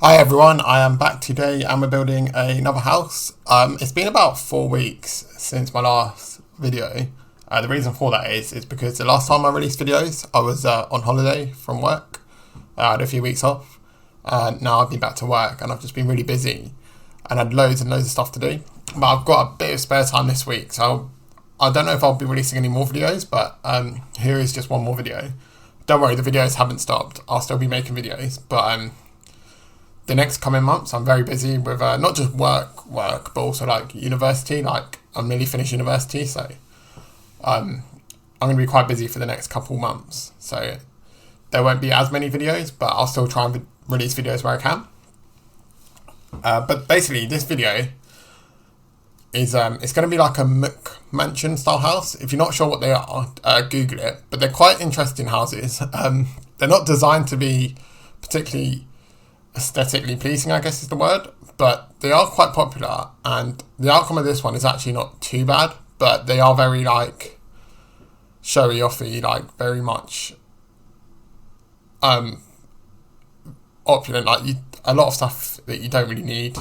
Hi everyone, I am back today and we're building another house. It's been about 4 weeks since my last video. The reason for that is because the last time I released videos I was on holiday from work. I had a few weeks off and now I've been back to work and I've just been really busy and had loads and loads of stuff to do. But I've got a bit of spare time this week, so I don't know if I'll be releasing any more videos, but here is just one more video. Don't worry, the videos haven't stopped. I'll still be making videos, but the next coming months, I'm very busy with not just work, but also like university. Like I'm nearly finished university, so I'm going to be quite busy for the next couple months. So there won't be as many videos, but I'll still try and release videos where I can. But basically, this video is it's going to be like a McMansion style house. If you're not sure what they are, Google it. But they're quite interesting houses. They're not designed to be particularly aesthetically pleasing, I guess is the word, but they are quite popular, and the outcome of this one is actually not too bad, but they are very like showy offy, like very much opulent, like a lot of stuff that you don't really need,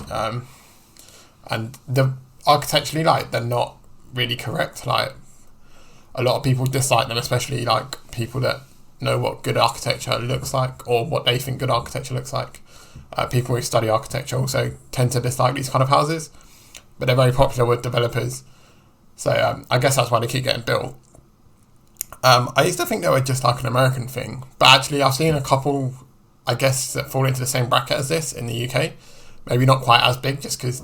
and the architecturally, like they're not really correct. Like a lot of people dislike them, especially like people that know what good architecture looks like or what they think good architecture looks like. People who study architecture also tend to dislike these kind of houses, but they're very popular with developers. So I guess that's why they keep getting built. I used to think they were just like an American thing, but actually I've seen a couple, I guess, that fall into the same bracket as this in the UK. Maybe not quite as big, just because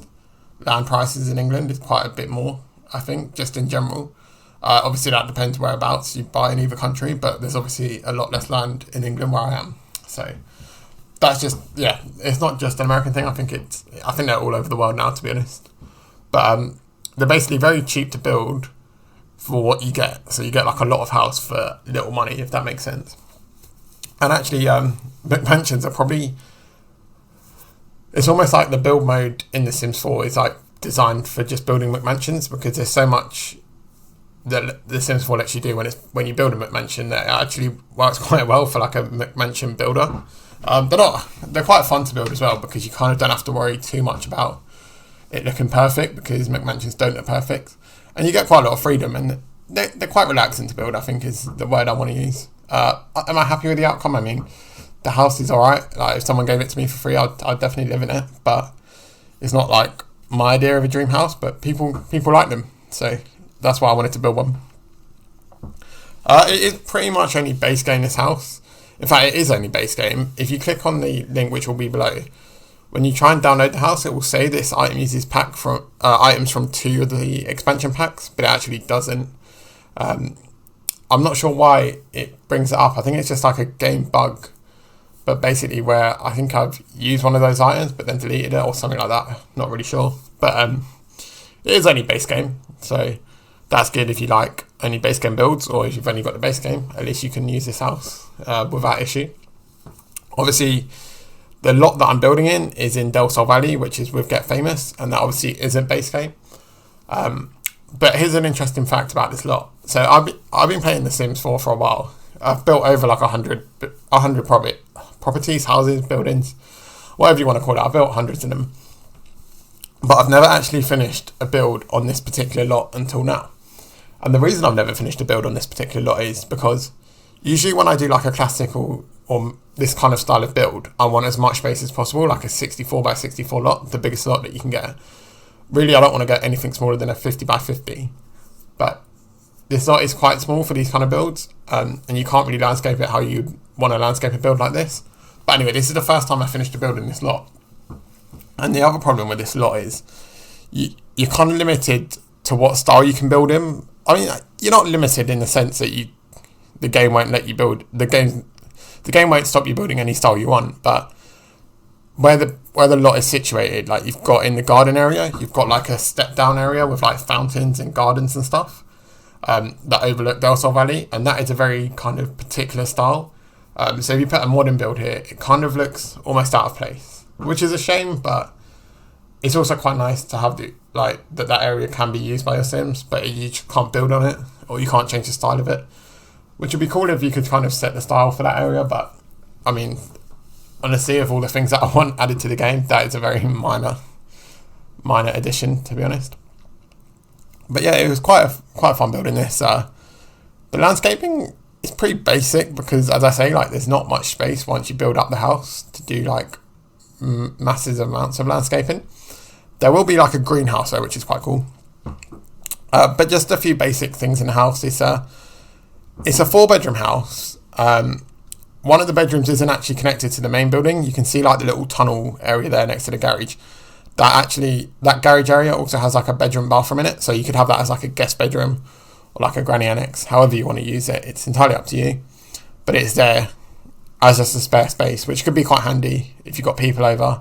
land prices in England is quite a bit more, I think, just in general. Obviously that depends whereabouts you buy in either country, but there's obviously a lot less land in England where I am. So that's just, yeah, it's not just an American thing. I think they're all over the world now, to be honest. But they're basically very cheap to build for what you get. So you get like a lot of house for little money, if that makes sense. And actually, McMansions are probably, it's almost like the build mode in The Sims 4 is like designed for just building McMansions, because there's so much that The Sims 4 lets you do when you build a McMansion that it actually works quite well for like a McMansion builder. They're quite fun to build as well, because you kind of don't have to worry too much about it looking perfect, because McMansions don't look perfect, and you get quite a lot of freedom, and they're quite relaxing to build, I think is the word I want to use. Am I happy with the outcome? I mean, the house is alright. Like if someone gave it to me for free, I'd definitely live in it, but it's not like my idea of a dream house, but people like them, so that's why I wanted to build one. It is pretty much only base game, this house. In fact, it is only base game. If you click on the link, which will be below, when you try and download the house, it will say this item uses items from 2 of the expansion packs, but it actually doesn't. I'm not sure why it brings it up. I think it's just like a game bug, but basically where I think I've used one of those items but then deleted it or something like that. Not really sure, but it is only base game, so that's good if you like only base game builds, or if you've only got the base game, at least you can use this house without issue. Obviously, the lot that I'm building in is in Del Sol Valley, which is with Get Famous, and that obviously isn't base game. But here's an interesting fact about this lot. So I've been playing The Sims 4 for a while. I've built over like 100 properties, houses, buildings, whatever you want to call it. I've built hundreds of them, but I've never actually finished a build on this particular lot until now. And the reason I've never finished a build on this particular lot is because usually when I do like a classical or this kind of style of build, I want as much space as possible, like a 64 by 64 lot, the biggest lot that you can get. Really, I don't want to get anything smaller than a 50 by 50. But this lot is quite small for these kind of builds, and you can't really landscape it how you want to landscape a build like this. But anyway, this is the first time I finished a build in this lot. And the other problem with this lot is you're kind of limited to what style you can build in. I mean, you're not limited in the sense that the game won't let you build the game won't stop you building any style you want, but where the lot is situated, like you've got in the garden area, you've got like a step down area with like fountains and gardens and stuff that overlook Del Sol Valley, and that is a very kind of particular style. So if you put a modern build here, it kind of looks almost out of place, which is a shame, but it's also quite nice to have that area can be used by your Sims, but you just can't build on it, or you can't change the style of it, which would be cool if you could kind of set the style for that area. But I mean, honestly, of all the things that I want added to the game, that is a very minor addition, to be honest. But yeah, it was quite fun building this. The landscaping is pretty basic because, as I say, like there's not much space once you build up the house to do like massive amounts of landscaping. There will be like a greenhouse though, which is quite cool. But just a few basic things in the house. It's a 4-bedroom house. One of the bedrooms isn't actually connected to the main building. You can see like the little tunnel area there next to the garage. That garage area also has like a bedroom bathroom in it, so you could have that as like a guest bedroom or like a granny annex, however you want to use it. It's entirely up to you, but it's there as just a spare space, which could be quite handy if you've got people over.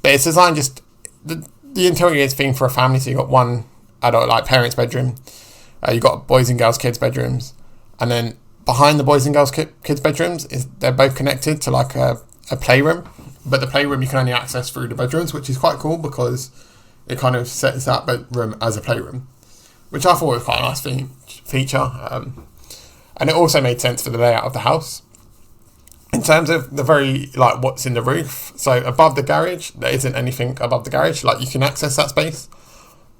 But it's designed just the interior is themed for a family, so you've got one adult like parents' bedroom, you've got boys and girls kids' bedrooms, and then behind the boys and girls kids' bedrooms they're both connected to like a playroom. But the playroom you can only access through the bedrooms, which is quite cool because it kind of sets that bedroom as a playroom, which I thought was quite a nice feature. And it also made sense for the layout of the house. In terms of the very, like, what's in the roof, so above the garage, there isn't anything above the garage. Like, you can access that space,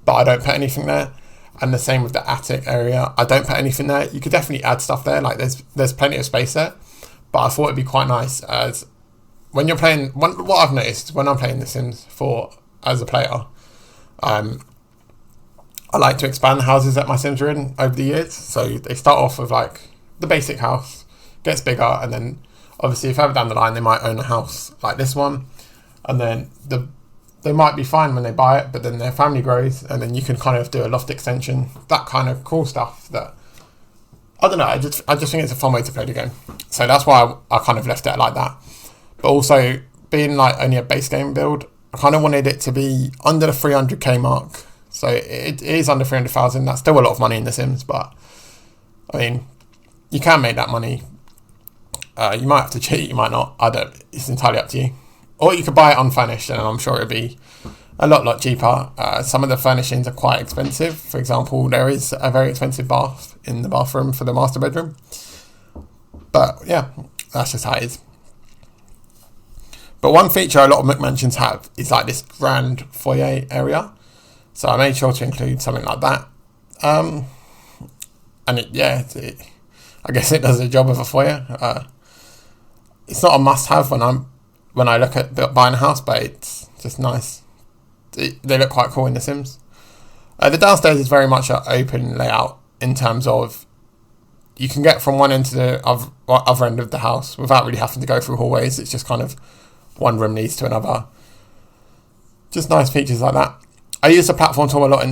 but I don't put anything there. And the same with the attic area. I don't put anything there. You could definitely add stuff there. Like, there's plenty of space there. But I thought it'd be quite nice as... When you're playing, what I've noticed when I'm playing The Sims 4 as a player, I like to expand the houses that my Sims are in over the years. So they start off with like the basic house, gets bigger, and then obviously further down the line they might own a house like this one, and then they might be fine when they buy it, but then their family grows, and then you can kind of do a loft extension, that kind of cool stuff. That I don't know. I just think it's a fun way to play the game. So that's why I kind of left it like that. But also, being like only a base game build, I kind of wanted it to be under the 300k mark. So it is under 300,000. That's still a lot of money in The Sims, but I mean, you can make that money. You might have to cheat, you might not. I don't. It's entirely up to you. Or you could buy it unfurnished, and I'm sure it'd be a lot cheaper. Some of the furnishings are quite expensive. For example, there is a very expensive bath in the bathroom for the master bedroom. But yeah, that's just how it is. But one feature a lot of McMansions have is like this grand foyer area. So I made sure to include something like that. And I guess it does the job of a foyer. It's not a must-have when I look at buying a house, but it's just nice. They look quite cool in The Sims. The downstairs is very much an open layout in terms of you can get from one end to the other end of the house without really having to go through hallways. It's just kind of one room leads to another. Just nice features like that. I used the platform tool a lot in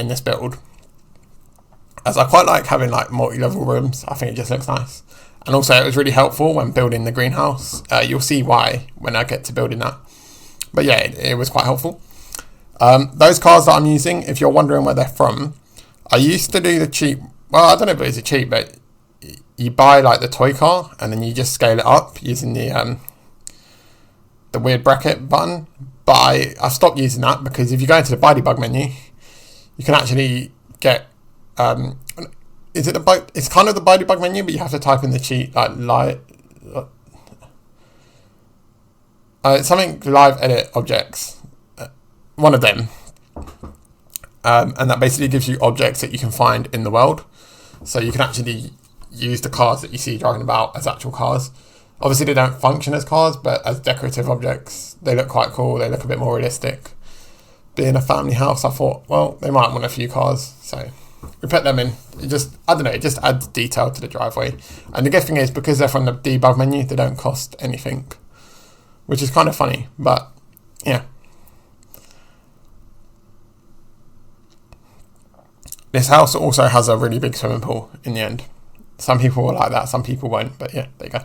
this build, as I quite like having like multi-level rooms. I think it just looks nice, and also it was really helpful when building the greenhouse. You'll see why when I get to building that. But yeah, it was quite helpful. Those cars that I'm using, if you're wondering where they're from, I used to do the cheap. Well, I don't know if it's cheap, but you buy like the toy car and then you just scale it up using the weird bracket button. But I stopped using that because if you go into the debug menu, you can actually get it's kind of the debug menu, but you have to type in the cheat something live edit objects, one of them, and that basically gives you objects that you can find in the world. So you can actually use the cars that you see driving about as actual cars. Obviously they don't function as cars, but as decorative objects they look quite cool. They look a bit more realistic. Being a family house, I thought, well, they might want a few cars, so we put them in. It just adds detail to the driveway. And the good thing is, because they're from the debug menu, they don't cost anything, which is kind of funny, but yeah. This house also has a really big swimming pool in the end. Some people will like that, some people won't, but yeah, there you go.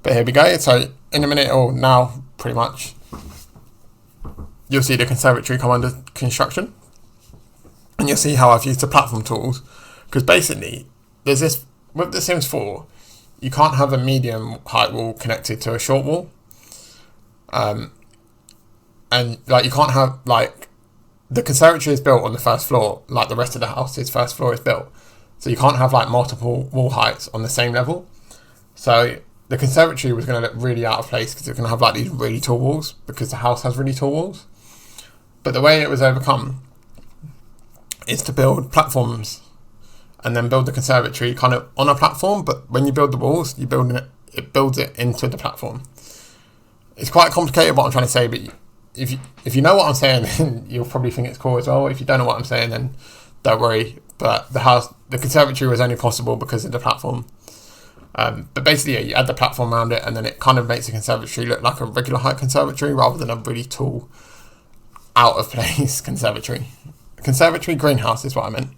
But here we go. So in a minute, or now pretty much, you'll see the conservatory come under construction. And you'll see how I've used the platform tools. Because basically, there's this, with The Sims 4, you can't have a medium height wall connected to a short wall. And like you can't have, like, the conservatory is built on the first floor, like the rest of the house's first floor is built. So you can't have like multiple wall heights on the same level. So the conservatory was going to look really out of place because it's going to have like these really tall walls because the house has really tall walls. But the way it was overcome is to build platforms and then build the conservatory kind of on a platform. But when you build the walls, it builds it into the platform. It's quite complicated what I'm trying to say, but if you know what I'm saying, then you'll probably think it's cool as well. If you don't know what I'm saying, then don't worry. But the conservatory was only possible because of the platform. But basically, yeah, you add the platform around it, and then it kind of makes the conservatory look like a regular height conservatory rather than a really tall, out of place conservatory. Conservatory greenhouse is what I meant.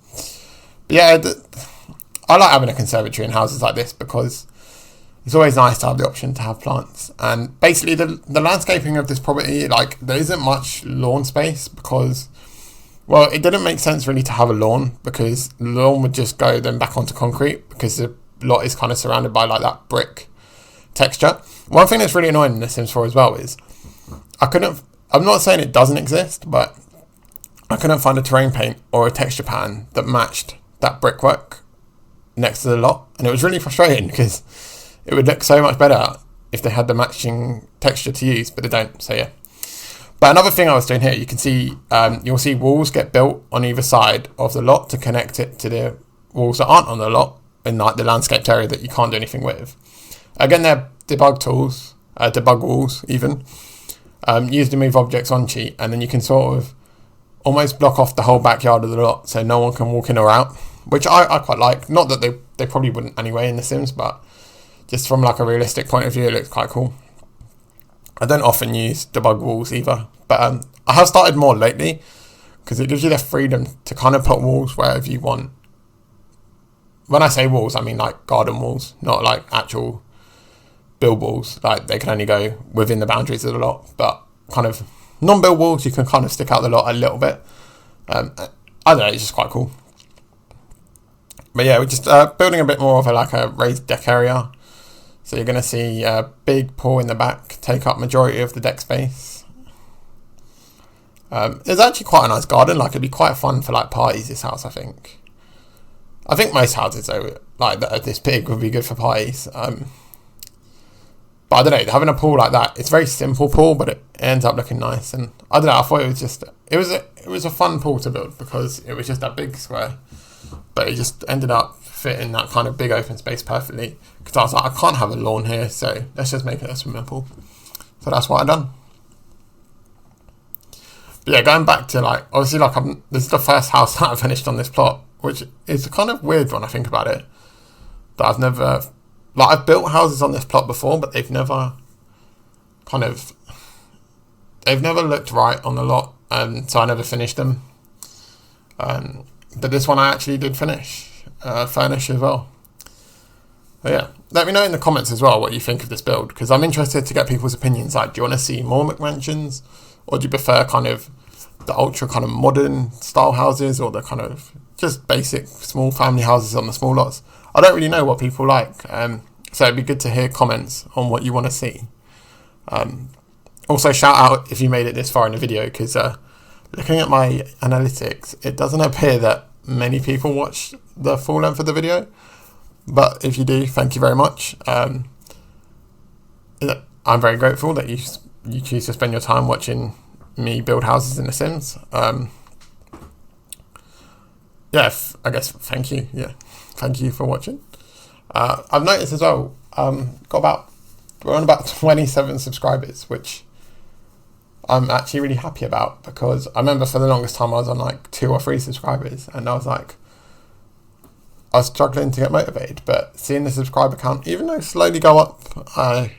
But yeah, I like having a conservatory in houses like this because it's always nice to have the option to have plants. And basically, the landscaping of this property, like, there isn't much lawn space because, well, it didn't make sense really to have a lawn because the lawn would just go then back onto concrete because the lot is kind of surrounded by like that brick texture. One thing that's really annoying in The Sims 4 as well is I'm not saying it doesn't exist, but I couldn't find a terrain paint or a texture pattern that matched that brickwork next to the lot, and it was really frustrating because it would look so much better if they had the matching texture to use, but they don't, so yeah. But another thing I was doing here, you can see, you'll see walls get built on either side of the lot to connect it to the walls that aren't on the lot in like the landscaped area that you can't do anything with. Again, they're debug tools, debug walls even, used to move objects on cheat, and then you can sort of almost block off the whole backyard of the lot so no one can walk in or out, which I quite like. Not that they probably wouldn't anyway in The Sims, but just from like a realistic point of view, it looks quite cool. I don't often use debug walls either, but I have started more lately because it gives you the freedom to kind of put walls wherever you want. When I say walls, I mean like garden walls, not like actual build walls. Like they can only go within the boundaries of the lot, but kind of non-build walls, you can kind of stick out the lot a little bit. I don't know, it's just quite cool. But yeah, we're just building a bit more of a raised deck area. So you're going to see a big pool in the back take up majority of the deck space. It's actually quite a nice garden. Like, it'd be quite fun for like parties, this house, I think. I think most houses though, like that are this big, would be good for parties. But I don't know, having a pool like that, it's a very simple pool, but it ends up looking nice. And I don't know, I thought it was a fun pool to build because it was just that big square, but it just ended up fitting that kind of big open space perfectly. Because I was like, I can't have a lawn here, so let's just make it a swimming pool. So that's what I done. But yeah, going back to like, obviously like this is the first house that I finished on this plot, which is a kind of weird when I think about it. That I've built houses on this plot before, but they've never looked right on the lot, so I never finished them. But this one I actually did furnish as well. But yeah, let me know in the comments as well what you think of this build, because I'm interested to get people's opinions. Like, do you want to see more McMansions, or do you prefer kind of the ultra kind of modern style houses, or the kind of just basic small family houses on the small lots? I don't really know what people like, so it'd be good to hear comments on what you want to see. Also, shout out if you made it this far in the video, because looking at my analytics, it doesn't appear that many people watch the full length of the video, but if you do, thank you very much. I'm very grateful that you choose to spend your time watching me build houses in The Sims. Yeah, I guess thank you. Yeah, thank you for watching. I've noticed as well, we're on about 27 subscribers, which I'm actually really happy about, because I remember for the longest time I was on like 2 or 3 subscribers, and I was struggling to get motivated. But seeing the subscriber count, even though slowly go up, I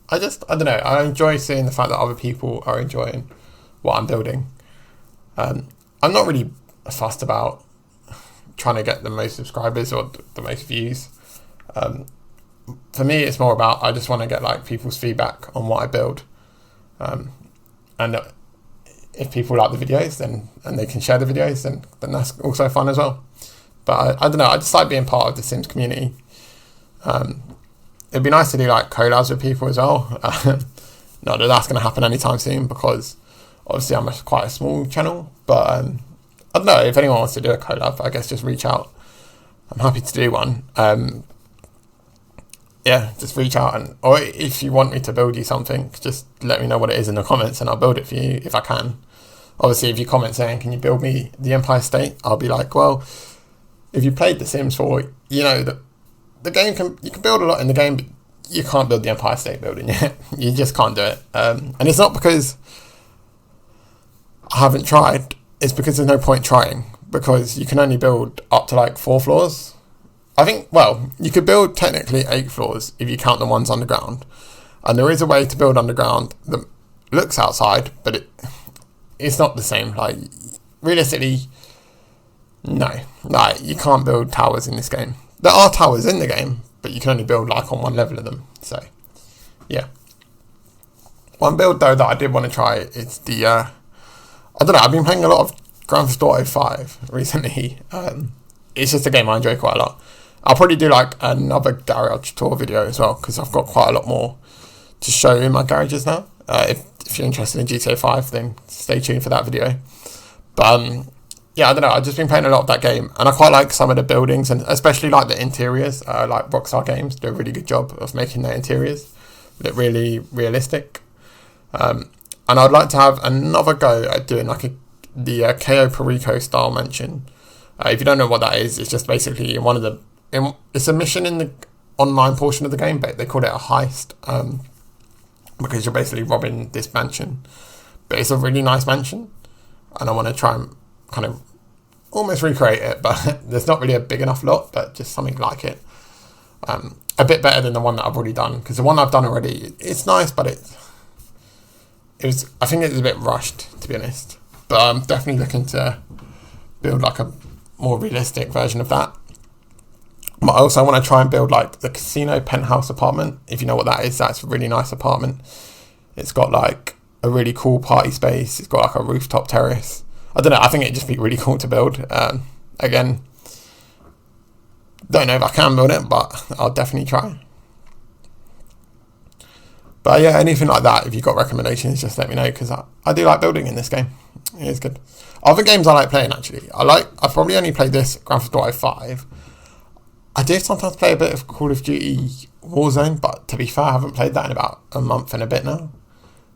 don't know, I enjoy seeing the fact that other people are enjoying what I'm building. I'm not really fussed about trying to get the most subscribers or the most views. For me, it's more about, I just want to get like people's feedback on what I build. And if people like the videos, then and they can share the videos, then that's also fun as well. But I don't know, I just like being part of the Sims community. It'd be nice to do like collabs with people as well. Not that that's going to happen anytime soon, because obviously I'm quite a small channel. But I don't know, if anyone wants to do a collab, I guess just reach out. I'm happy to do one. Yeah, just reach out, or if you want me to build you something, just let me know what it is in the comments and I'll build it for you if I can. Obviously, if you comment saying, can you build me the Empire State, I'll be like, well, if you played The Sims 4, you know that the game you can build a lot in the game, but you can't build the Empire State Building yet. You just can't do it. And it's not because I haven't tried, it's because there's no point trying, because you can only build up to like 4 floors. I think, well, you could build technically 8 floors if you count the ones underground. And there is a way to build underground that looks outside, but it's not the same. Like, realistically, no. Like, you can't build towers in this game. There are towers in the game, but you can only build like on one level of them. So, yeah. One build though that I did want to try is the, I don't know, I've been playing a lot of Grand Theft Auto 5 recently. It's just a game I enjoy quite a lot. I'll probably do like another garage tour video as well, because I've got quite a lot more to show in my garages now. If you're interested in GTA 5, then stay tuned for that video. But yeah, I don't know, I've just been playing a lot of that game, and I quite like some of the buildings, and especially like the interiors. Like Rockstar Games do a really good job of making their interiors look really realistic. And I'd like to have another go at doing like the Cayo Perico style mansion. If you don't know what that is, it's just basically it's a mission in the online portion of the game, but they call it a heist, because you're basically robbing this mansion. But it's a really nice mansion, and I want to try and kind of almost recreate it, but there's not really a big enough lot, but just something like it. A bit better than the one that I've already done, because the one I've done already, it's nice, but I think it's a bit rushed, to be honest. But I'm definitely looking to build like a more realistic version of that. But I also want to try and build like the casino penthouse apartment. If you know what that is, that's a really nice apartment. It's got like a really cool party space. It's got like a rooftop terrace. I don't know, I think it'd just be really cool to build. Again, don't know if I can build it, but I'll definitely try. But yeah, anything like that, if you've got recommendations, just let me know, because I do like building in this game. It is good. Other games I like playing, actually. I probably only played this Grand Theft Auto 5. I do sometimes play a bit of Call of Duty Warzone, but to be fair, I haven't played that in about a month and a bit now.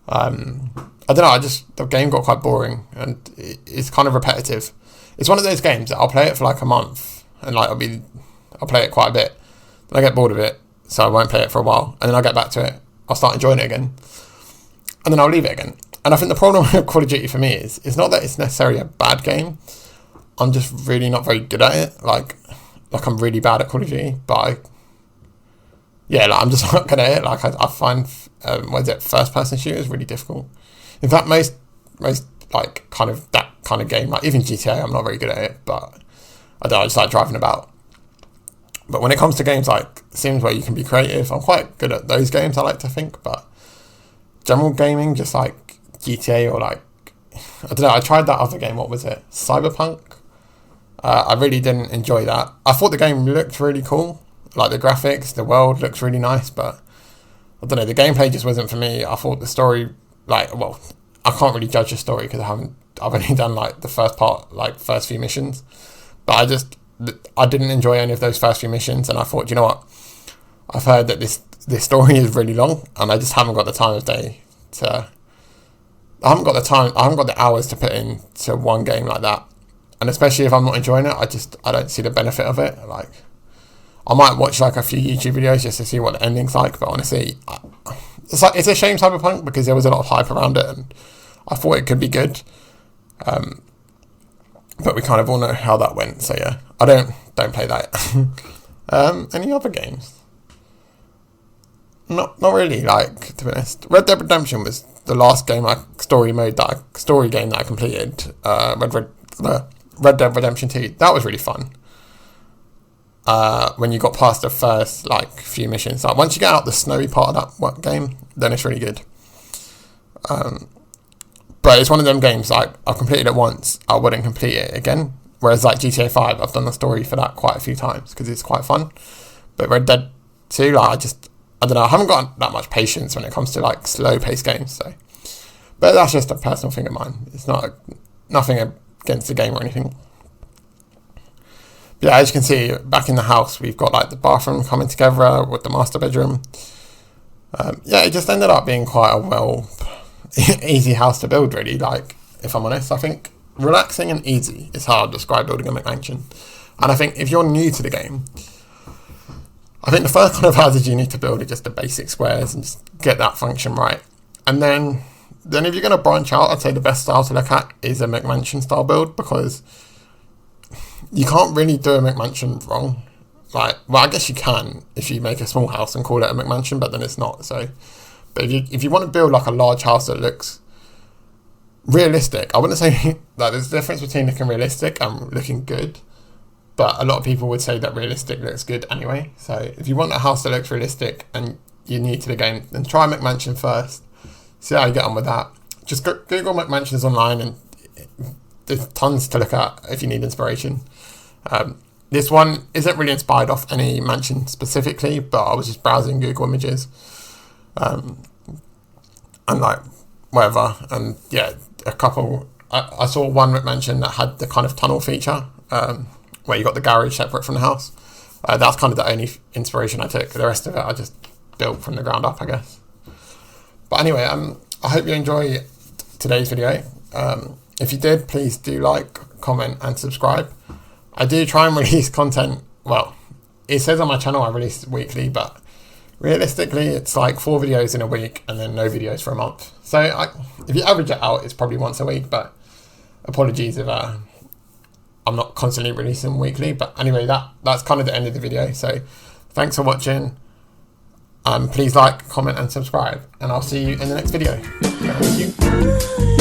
I don't know, the game got quite boring, and it's kind of repetitive. It's one of those games that I'll play it for like a month, and like I'll play it quite a bit. Then I get bored of it, so I won't play it for a while, and then I'll get back to it. I'll start enjoying it again, and then I'll leave it again. And I think the problem with Call of Duty for me is, it's not that it's necessarily a bad game. I'm just really not very good at it. Like I'm really bad at Call of Duty, but I'm just not good at it. Like I find, first person shooters really difficult. In fact, most like kind of that kind of game, like even GTA, I'm not very good at it, but I just like driving about. But when it comes to games like Sims where you can be creative, I'm quite good at those games, I like to think. But general gaming, just like GTA or like, I don't know, I tried that other game, what was it? Cyberpunk? I really didn't enjoy that. I thought the game looked really cool. Like the graphics, the world looks really nice, but I don't know, the gameplay just wasn't for me. I thought the story, I can't really judge the story because I've only done like the first few missions. But I didn't enjoy any of those first few missions, and I thought, you know what? I've heard that this story is really long, and I just haven't got the time of day I haven't got the hours to put into one game like that. And especially if I'm not enjoying it, I don't see the benefit of it. Like, I might watch like a few YouTube videos just to see what the ending's like, but honestly, it's a shame Cyberpunk, because there was a lot of hype around it, and I thought it could be good. But we kind of all know how that went, so yeah, I don't play that. Any other games? Not really. Like, to be honest, Red Dead Redemption was the last game, story game that I completed. Red Dead Redemption 2. That was really fun. When you got past the first few missions, like once you get out the snowy part of that game, then it's really good. But it's one of them games, like, I've completed it once, I wouldn't complete it again. Whereas like GTA 5, I've done the story for that quite a few times because it's quite fun. But Red Dead 2, I don't know, I haven't got that much patience when it comes to like slow paced games. So, but that's just a personal thing of mine. It's nothing against the game or anything. But yeah, as you can see, back in the house, we've got like the bathroom coming together with the master bedroom. Yeah, it just ended up being quite a easy house to build, really. Like, if I'm honest, I think relaxing and easy is how I'd describe building a McMansion. And I think if you're new to the game, I think the first kind of houses you need to build are just the basic squares and just get that function right. And then if you're going to branch out, I'd say the best style to look at is a McMansion style build, because you can't really do a McMansion wrong. Like, well, I guess you can if you make a small house and call it a McMansion, but then it's not. So, but if you want to build like a large house that looks realistic, I wouldn't say that there's a difference between looking realistic and looking good, but a lot of people would say that realistic looks good anyway. So if you want a house that looks realistic and you're new to the game, then try McMansion first. See how you get on with that. Just Google McMansions online, and there's tons to look at if you need inspiration. This one isn't really inspired off any mansion specifically, but I was just browsing Google Images, and like whatever, and yeah, a couple. I saw one McMansion that had the kind of tunnel feature, where you got the garage separate from the house. That's kind of the only inspiration I took. The rest of it I just built from the ground up, I guess. But anyway, I hope you enjoy today's video. If you did, please do like, comment and subscribe. I do try and release content. Well, it says on my channel I release weekly, but realistically it's like 4 videos in a week and then no videos for a month. So if you average it out, it's probably once a week, but apologies if I'm not constantly releasing weekly. But anyway, that's kind of the end of the video. So thanks for watching. Please like, comment and subscribe, and I'll see you in the next video. Thank you.